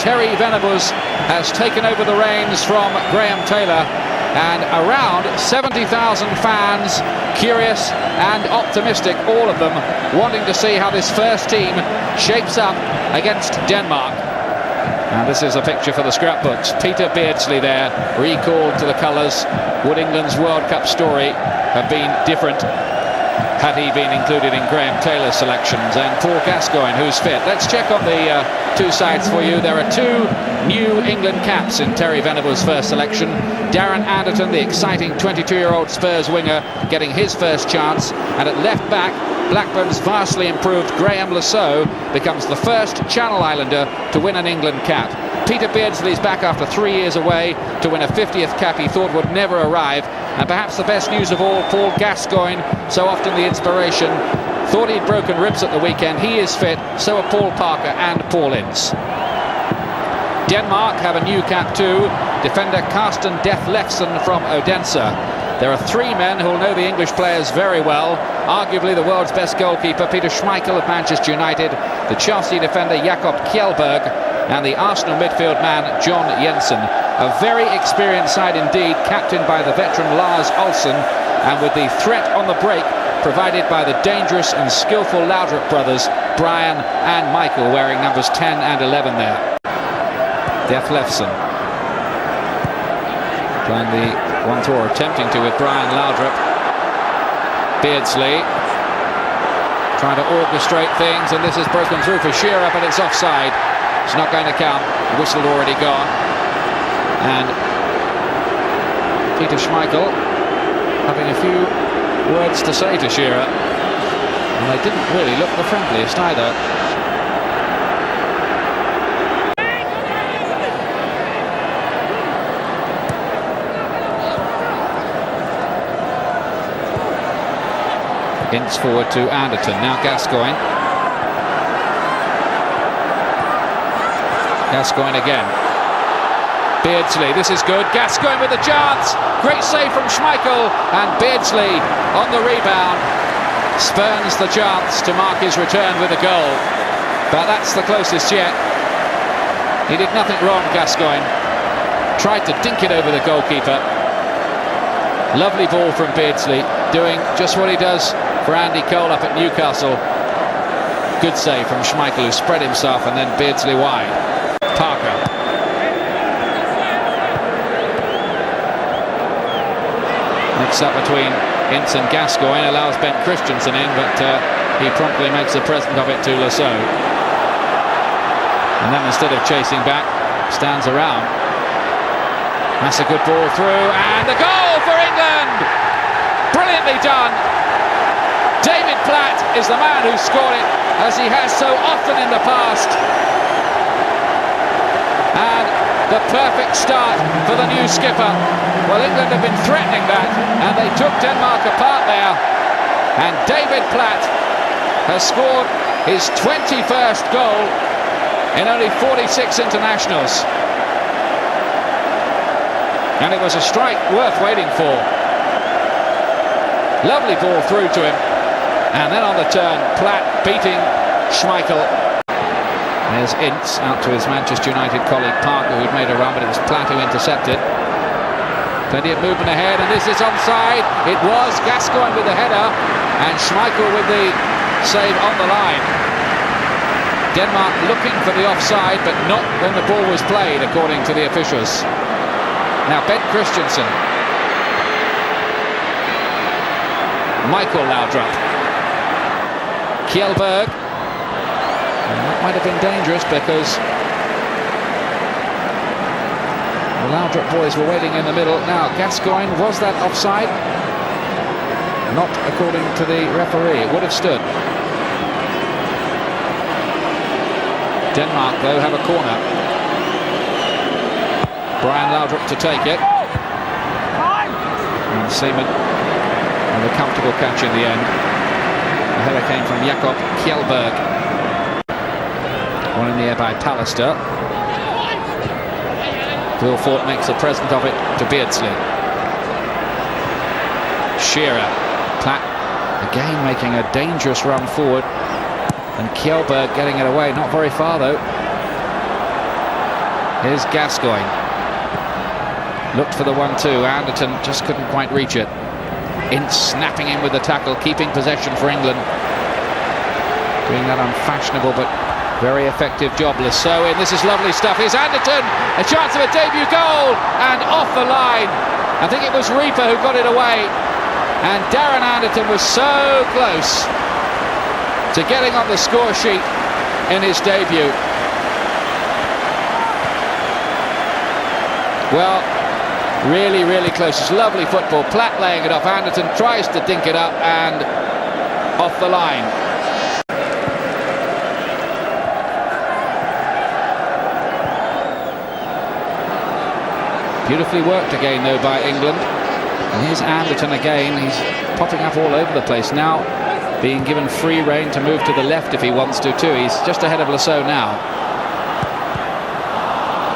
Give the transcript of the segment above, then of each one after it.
Terry Venables has taken over the reins from Graham Taylor, and around 70,000 fans, curious and optimistic, all of them wanting to see how this first team shapes up against Denmark. And this is a picture for the scrapbooks. Peter Beardsley there, recalled to the colours. Would England's World Cup story have been different had he been included in Graham Taylor's selections? And Paul Gascoigne, who's fit. Let's check on the two sides for you. There are two new England caps in Terry Venables' first selection. Darren Anderton, the exciting 22-year-old Spurs winger, getting his first chance. And at left back, Blackburn's vastly improved Graham Lasso becomes the first Channel Islander to win an England cap. Peter Beardsley's back after 3 years away to win a 50th cap he thought would never arrive. And perhaps the best news of all, Paul Gascoigne, so often the inspiration, thought he'd broken ribs at the weekend. He is fit, so are Paul Parker and Paul Ince. Denmark have a new cap too, defender Carsten Dethlefsen from Odense. There are three men who will know the English players very well. Arguably the world's best goalkeeper, Peter Schmeichel of Manchester United, the Chelsea defender Jakob Kjellberg, and the Arsenal midfield man John Jensen. A very experienced side indeed, captained by the veteran Lars Olsen, and with the threat on the break provided by the dangerous and skillful Laudrup brothers, Brian and Michael, wearing numbers 10 and 11 there. Dethlefsen playing the one throw, or attempting to, with Brian Laudrup. Beardsley trying to orchestrate things, and this is broken through for Shearer, but it's offside. It's not going to count. The whistle already gone. And Peter Schmeichel having a few words to say to Shearer, and they didn't really look the friendliest either. Ince forward to Anderton. Now Gascoigne. Gascoigne again. Beardsley, this is good. Gascoigne with a chance. Great save from Schmeichel, and Beardsley on the rebound spurns the chance to mark his return with a goal. But that's the closest yet. He did nothing wrong, Gascoigne. Tried to dink it over the goalkeeper. Lovely ball from Beardsley, doing just what he does for Andy Cole up at Newcastle. Good save from Schmeichel, who spread himself, and then Beardsley wide. Parker. Mix up between Ince and Gascoigne, allows Ben Christensen in, but he promptly makes a present of it to Lasso. And then instead of chasing back, stands around. That's a good ball through, and a goal for England! Brilliantly done! David Platt is the man who scored it, as he has so often in the past. And the perfect start for the new skipper. Well, England have been threatening that, and they took Denmark apart there. And David Platt has scored his 21st goal in only 46 internationals. And it was a strike worth waiting for. Lovely ball through to him. And then on the turn, Platt beating Schmeichel. There's Ince out to his Manchester United colleague Parker, who'd made a run, but it was Platt who intercepted. Plenty of movement ahead, and this is onside. It was Gascoigne with the header, and Schmeichel with the save on the line. Denmark looking for the offside, but not when the ball was played, according to the officials. Now Ben Christensen. Michael Laudrup. Kjellberg. And that might have been dangerous, because the Laudrup boys were waiting in the middle. Now Gascoigne, was that offside? Not according to the referee. It would have stood. Denmark, though, have a corner. Brian Laudrup to take it. And Seaman with a comfortable catch in the end. The header came from Jakob Kjellberg. One in the air by Pallister. Wilford makes a present of it to Beardsley. Shearer. Platt again making a dangerous run forward. And Kjellberg getting it away. Not very far though. Here's Gascoigne. Looked for the 1-2. Anderton just couldn't quite reach it. Ince snapping in with the tackle, keeping possession for England. Doing that unfashionable but very effective job. Lasso in. This is lovely stuff. Here's Anderton. A chance of a debut goal. And off the line. I think it was Reaper who got it away. And Darren Anderton was so close to getting on the score sheet in his debut. Well, really, really close. It's lovely football. Platt laying it off. Anderton tries to dink it up and off the line. Beautifully worked again, though, by England. And here's Anderton again. He's popping up all over the place now, being given free rein to move to the left if he wants to, too. He's just ahead of Lasso now.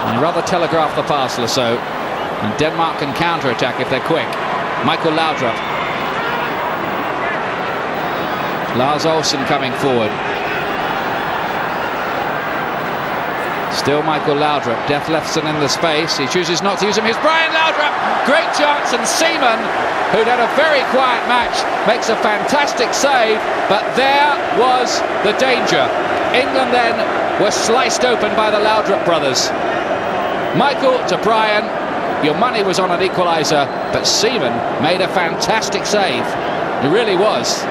And rather telegraph the pass, Lasso. And Denmark can counter-attack if they're quick. Michael Laudrup. Lars Olsen coming forward. Still Michael Laudrup. Death Lefson in the space. He chooses not to use him. Here's Brian Laudrup. Great chance. And Seaman, who'd had a very quiet match, makes a fantastic save. But there was the danger. England then were sliced open by the Laudrup brothers. Michael to Brian. Your money was on an equaliser, but Seaman made a fantastic save. He really was.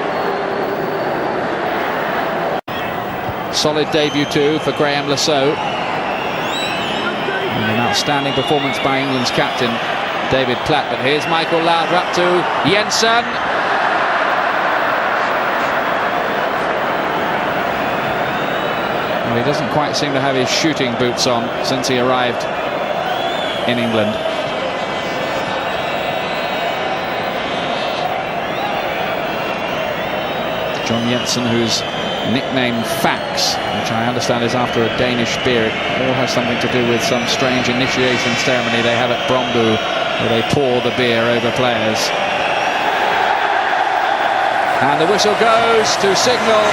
Solid debut too for Graham Lasso. And an outstanding performance by England's captain, David Platt. But here's Michael Laudrup to Jensen. Well, he doesn't quite seem to have his shooting boots on since he arrived in England. John Jensen, who's nicknamed Fax, which I understand is after a Danish beer. It all has something to do with some strange initiation ceremony they have at Brøndby, where they pour the beer over players. And the whistle goes to signal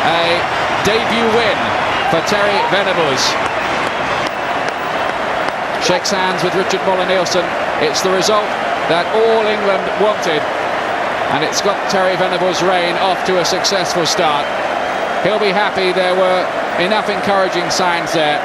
a debut win for Terry Venables. Shakes hands with Richard Moller-Nielsen. It's the result that all England wanted, and it's got Terry Venables' reign off to a successful start. He'll be happy. There were enough encouraging signs there.